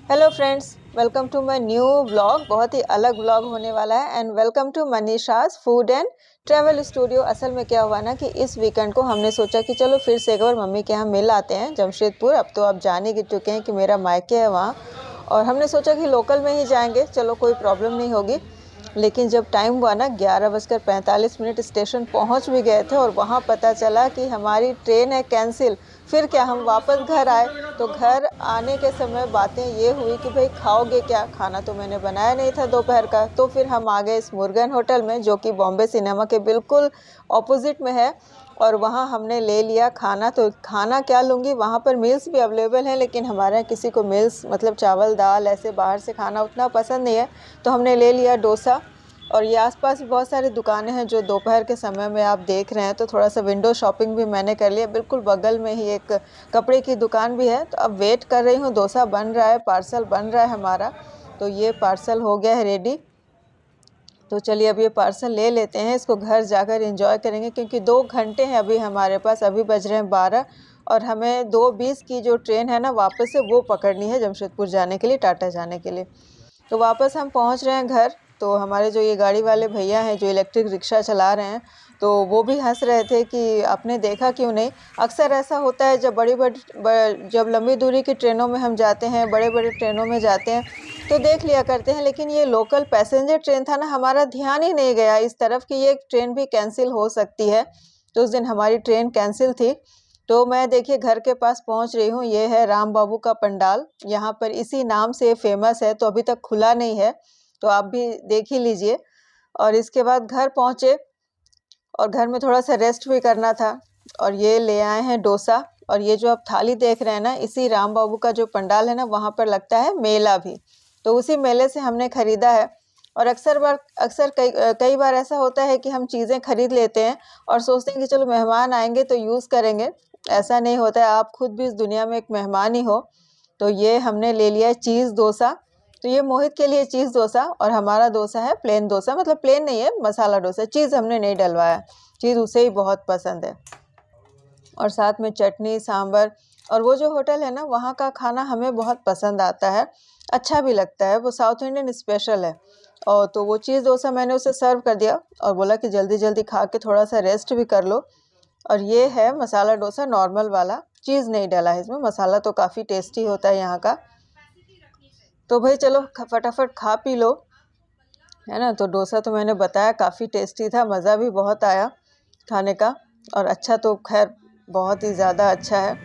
Hello friends, welcome to my new blog. बहुत ही अलग ब्लॉग होने वाला है and welcome to Manisha's food and travel studio. असल में क्या हुआ ना कि इस वीकेंड को हमने सोचा कि चलो फिर से एक बार मम्मी के यहाँ मिल आते हैं जमशेदपुर। अब तो आप जान ही चुके हैं कि मेरा मायके है वहाँ, और हमने सोचा कि लोकल में ही जाएंगे, चलो कोई प्रॉब्लम नहीं होगी। लेकिन जब टाइम हुआ ना 11:45 स्टेशन पहुंच भी गए थे और वहां पता चला कि हमारी ट्रेन है कैंसिल। फिर क्या, हम वापस घर आए। तो घर आने के समय बातें ये हुई कि भाई खाओगे क्या, खाना तो मैंने बनाया नहीं था दोपहर का। तो फिर हम आ गए इस मुर्गन होटल में, जो कि बॉम्बे सिनेमा के बिल्कुल ऑपोजिट में है। और वहाँ हमने ले लिया खाना। तो खाना क्या लूँगी, वहाँ पर मील्स भी अवेलेबल हैं, लेकिन हमारे यहाँ किसी को मील्स मतलब चावल दाल ऐसे बाहर से खाना उतना पसंद नहीं है। तो हमने ले लिया डोसा। और ये आसपास भी बहुत सारी दुकानें हैं जो दोपहर के समय में आप देख रहे हैं। तो थोड़ा सा विंडो शॉपिंग भी मैंने कर लिया। बिल्कुल बगल में ही एक कपड़े की दुकान भी है। तो अब वेट कर रही हूँ, डोसा बन रहा है, पार्सल बन रहा है हमारा। तो ये पार्सल हो गया है रेडी। तो चलिए अब ये पार्सल ले लेते हैं, इसको घर जाकर एंजॉय करेंगे, क्योंकि 2 घंटे हैं अभी हमारे पास। अभी बज रहे हैं 12 और हमें 2:20 की जो ट्रेन है ना वापस से, वो पकड़नी है जमशेदपुर जाने के लिए, टाटा जाने के लिए। तो वापस हम पहुंच रहे हैं घर। तो हमारे जो ये गाड़ी वाले भैया हैं जो इलेक्ट्रिक रिक्शा चला रहे हैं, तो वो भी हंस रहे थे कि आपने देखा क्यों नहीं। अक्सर ऐसा होता है जब जब लंबी दूरी की ट्रेनों में हम जाते हैं, बड़े बड़े ट्रेनों में जाते हैं, तो देख लिया करते हैं। लेकिन ये लोकल पैसेंजर ट्रेन था ना, हमारा ध्यान ही नहीं गया इस तरफ कि ये ट्रेन भी कैंसिल हो सकती है। तो उस दिन हमारी ट्रेन कैंसिल थी। तो मैं देखिए घर के पास पहुंच रही हूँ। ये है राम बाबू का पंडाल, यहाँ पर इसी नाम से फेमस है। तो अभी तक खुला नहीं है, तो आप भी देख ही लीजिए। और इसके बाद घर पहुंचे और घर में थोड़ा सा रेस्ट भी करना था। और ये ले आए हैं डोसा। और ये जो आप थाली देख रहे हैं ना, इसी राम बाबू का जो पंडाल है ना, वहाँ पर लगता है मेला भी। तो उसी मेले से हमने खरीदा है। और अक्सर कई बार ऐसा होता है कि हम चीज़ें खरीद लेते हैं और सोचते हैं कि चलो मेहमान आएंगे तो यूज़ करेंगे। ऐसा नहीं होता है, आप खुद भी इस दुनिया में एक मेहमान ही हो। तो ये हमने ले लिया है चीज़ डोसा। तो ये मोहित के लिए चीज़ डोसा और हमारा डोसा है प्लेन डोसा, मतलब प्लेन नहीं है, मसाला डोसा। चीज़ हमने नहीं डलवाया, चीज़ उसे ही बहुत पसंद है। और साथ में चटनी सांभर। और वो जो होटल है ना, वहाँ का खाना हमें बहुत पसंद आता है, अच्छा भी लगता है। वो साउथ इंडियन स्पेशल है। और तो वो चीज़ डोसा मैंने उसे सर्व कर दिया और बोला कि जल्दी जल्दी खा के थोड़ा सा रेस्ट भी कर लो। और ये है मसाला डोसा नॉर्मल वाला, चीज़ नहीं डाला है इसमें। मसाला तो काफ़ी टेस्टी होता है यहाँ का। तो भाई चलो फटाफट खा पी लो, है ना। तो डोसा तो मैंने बताया काफ़ी टेस्टी था, मज़ा भी बहुत आया खाने का। और अच्छा तो खैर बहुत ही ज़्यादा अच्छा है।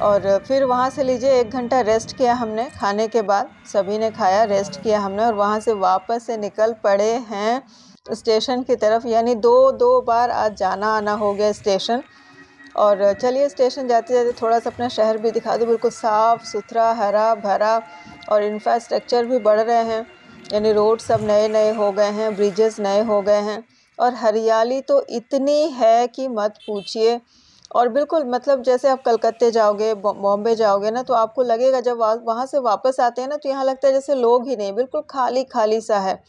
और फिर वहाँ से लीजिए 1 घंटा रेस्ट किया हमने खाने के बाद। सभी ने खाया, रेस्ट किया हमने, और वहाँ से वापस से निकल पड़े हैं स्टेशन की तरफ। यानी दो दो बार आज जाना आना हो गया स्टेशन। और चलिए स्टेशन जाते जाते थोड़ा सा अपना शहर भी दिखा दूँ। बिल्कुल साफ़ सुथरा, हरा भरा, और इंफ्रास्ट्रक्चर भी बढ़ रहे हैं। यानी रोड सब नए नए हो गए हैं, ब्रिजेस नए हो गए हैं, और हरियाली तो इतनी है कि मत पूछिए। और बिल्कुल मतलब जैसे आप कलकत्ते जाओगे, बॉम्बे जाओगे ना, तो आपको लगेगा जब वहाँ से वापस आते हैं ना, तो यहाँ लगता है जैसे लोग ही नहीं, बिल्कुल खाली खाली सा है।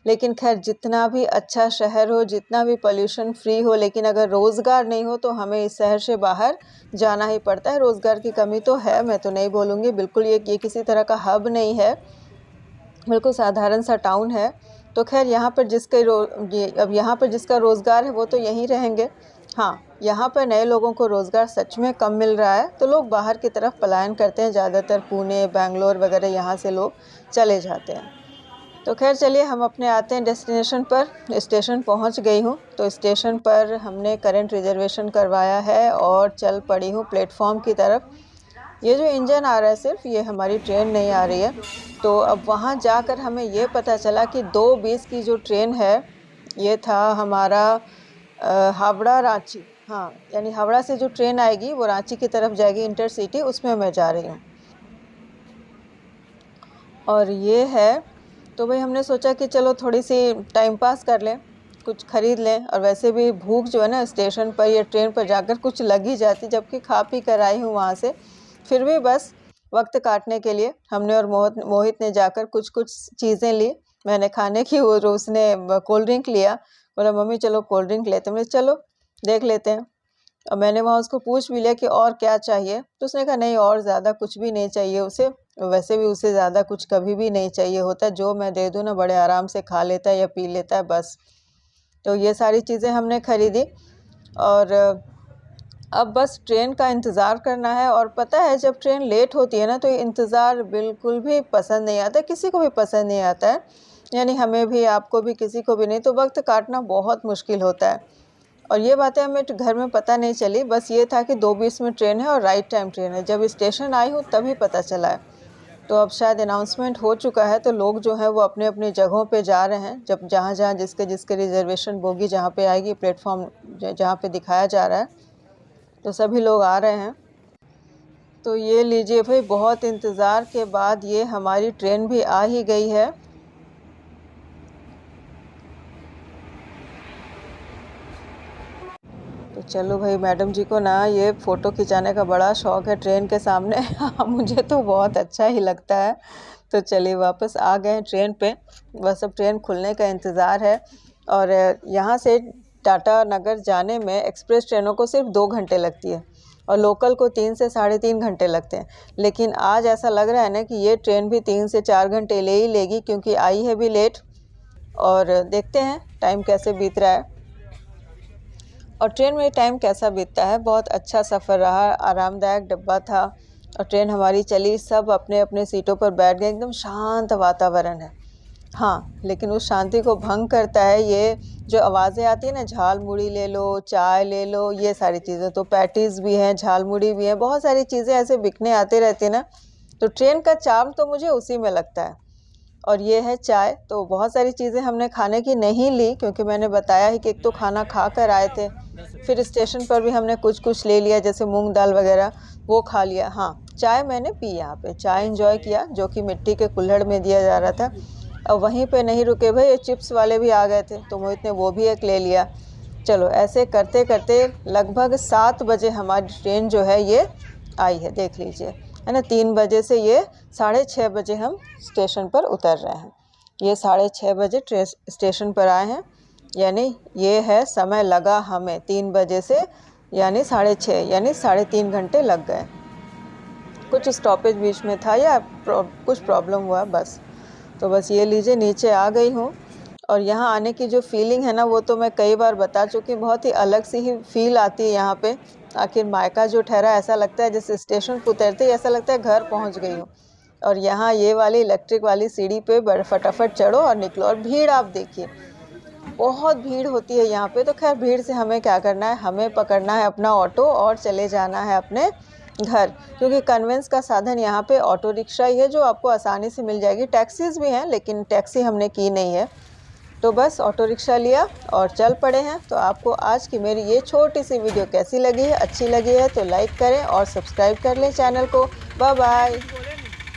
लेकिन खैर जितना भी अच्छा शहर हो, जितना भी पोल्यूशन फ्री हो, लेकिन अगर रोज़गार नहीं हो तो हमें इस शहर से बाहर जाना ही पड़ता है। रोज़गार की कमी तो है, मैं तो नहीं बोलूँगी। बिल्कुल ये किसी तरह का हब नहीं है, बिल्कुल साधारण सा टाउन है। तो खैर यहाँ पर अब यहाँ पर जिसका रोज़गार है वो तो यहीं रहेंगे। हाँ, यहाँ पर नए लोगों को रोज़गार सच में कम मिल रहा है, तो लोग बाहर की तरफ पलायन करते हैं। ज़्यादातर पुणे, बेंगलोर वगैरह यहाँ से लोग चले जाते हैं। तो खैर चलिए हम अपने आते हैं डेस्टिनेशन पर। स्टेशन पहुंच गई हूं। तो स्टेशन पर हमने करंट रिजर्वेशन करवाया है और चल पड़ी हूं प्लेटफॉर्म की तरफ। ये जो इंजन आ रहा है सिर्फ, ये हमारी ट्रेन नहीं आ रही है। तो अब वहां जाकर हमें ये पता चला कि 2:20 की जो ट्रेन है, ये था हमारा हावड़ा रांची। हाँ, यानी हावड़ा से जो ट्रेन आएगी वो रांची की तरफ जाएगी, इंटरसिटी, उसमें मैं जा रही हूँ। और ये है, तो भाई हमने सोचा कि चलो थोड़ी सी टाइम पास कर लें, कुछ खरीद लें। और वैसे भी भूख जो है ना, स्टेशन पर या ट्रेन पर जाकर कुछ लग ही जाती, जबकि खा पी कर आई हूँ वहाँ से। फिर भी बस वक्त काटने के लिए हमने और मोहित ने जाकर कुछ कुछ चीज़ें ली। मैंने खाने की और उसने कोल्ड ड्रिंक लिया। बोला मम्मी चलो कोल्ड ड्रिंक लेते हैं। मैंने चलो देख लेते हैं। और मैंने वहाँ उसको पूछ भी लिया कि और क्या चाहिए। तो उसने कहा नहीं, और ज़्यादा कुछ भी नहीं चाहिए उसे, वैसे भी उसे ज़्यादा कुछ कभी भी नहीं चाहिए होता, जो मैं दे दूँ ना बड़े आराम से खा लेता है या पी लेता है बस। तो ये सारी चीज़ें हमने ख़रीदी और अब बस ट्रेन का इंतज़ार करना है। और पता है जब ट्रेन लेट होती है ना तो इंतज़ार बिल्कुल भी पसंद नहीं आता, किसी को भी पसंद नहीं आता है, यानी हमें भी, आपको भी, किसी को भी नहीं। तो वक्त काटना बहुत मुश्किल होता है और ये बातें हमें घर में पता नहीं चली, बस ये था कि 2:20 में ट्रेन है और राइट टाइम ट्रेन है। जब स्टेशन आई हूँ तभी पता चला है। तो अब शायद अनाउंसमेंट हो चुका है, तो लोग जो हैं वो अपने अपनी जगहों पे जा रहे हैं। जब जहाँ जिसके रिजर्वेशन बोगी जहाँ पे आएगी, प्लेटफॉर्म जहाँ पे दिखाया जा रहा है, तो सभी लोग आ रहे हैं। तो ये लीजिए भाई, बहुत इंतज़ार के बाद ये हमारी ट्रेन भी आ ही गई है। तो चलो भाई, मैडम जी को ना ये फ़ोटो खिंचाने का बड़ा शौक़ है ट्रेन के सामने। मुझे तो बहुत अच्छा ही लगता है। तो चलिए वापस आ गए हैं ट्रेन पे, बस अब ट्रेन खुलने का इंतज़ार है। और यहाँ से टाटा नगर जाने में एक्सप्रेस ट्रेनों को सिर्फ 2 घंटे लगती है और लोकल को 3 से 3.5 घंटे लगते हैं। लेकिन आज ऐसा लग रहा है ना कि ये ट्रेन भी 3 से 4 घंटे ले ही लेगी, क्योंकि आई है भी लेट। और देखते हैं टाइम कैसे बीत रहा है और ट्रेन में टाइम कैसा बीतता है। बहुत अच्छा सफ़र रहा, आरामदायक डब्बा था और ट्रेन हमारी चली, सब अपने अपने सीटों पर बैठ गए। एकदम शांत वातावरण है। हाँ, लेकिन उस शांति को भंग करता है ये जो आवाज़ें आती है ना, झाल मुड़ी ले लो, चाय ले लो, ये सारी चीज़ें। तो पैटीज़ भी हैं, झाल मुड़ी भी है, बहुत सारी चीज़ें ऐसे बिकने आते रहती है ना। तो ट्रेन का चार्म तो मुझे उसी में लगता है। और ये है चाय। तो बहुत सारी चीज़ें हमने खाने की नहीं ली, क्योंकि मैंने बताया ही कि एक तो खाना खा कर आए थे, फिर स्टेशन पर भी हमने कुछ कुछ ले लिया, जैसे मूंग दाल वगैरह, वो खा लिया। हाँ, चाय मैंने पी, यहाँ पे चाय एंजॉय किया, जो कि मिट्टी के कुल्हड़ में दिया जा रहा था। और वहीं पे नहीं रुके भाई, ये चिप्स वाले भी आ गए थे, तो मोहित ने वो भी एक ले लिया। चलो ऐसे करते करते लगभग 7 बजे हमारी ट्रेन जो है ये आई है, देख लीजिए, है ना। 3 बजे से ये 6:30 बजे हम स्टेशन पर उतर रहे हैं। ये 6:30 बजे स्टेशन पर आए हैं, यानी ये है समय लगा हमें 3 बजे से, यानी 6:30, यानी 3.5 घंटे लग गए। कुछ स्टॉपेज बीच में था या कुछ प्रॉब्लम हुआ बस। तो बस ये लीजिए, नीचे आ गई हूँ और यहाँ आने की जो फीलिंग है ना, वो तो मैं कई बार बता चुकी हूँ। बहुत ही अलग सी ही फील आती है यहाँ पे। आखिर मायका जो ठहरा, ऐसा लगता है जैसे स्टेशन पर उतरते ही ऐसा लगता है घर पहुँच गई हूँ। और यहाँ ये वाली इलेक्ट्रिक वाली सीढ़ी पे फटाफट चढ़ो और निकलो। और भीड़ आप देखिए, बहुत भीड़ होती है यहाँ पे। तो खैर भीड़ से हमें क्या करना है, हमें पकड़ना है अपना ऑटो और चले जाना है अपने घर, क्योंकि कन्वेंस का साधन यहाँ पे ऑटो रिक्शा ही है, जो आपको आसानी से मिल जाएगी। टैक्सीज़ भी हैं, लेकिन टैक्सी हमने की नहीं है। तो बस ऑटो रिक्शा लिया और चल पड़े हैं। तो आपको आज की मेरी ये छोटी सी वीडियो कैसी लगी है, अच्छी लगी है तो लाइक करें और सब्सक्राइब कर लें चैनल को। Bye bye.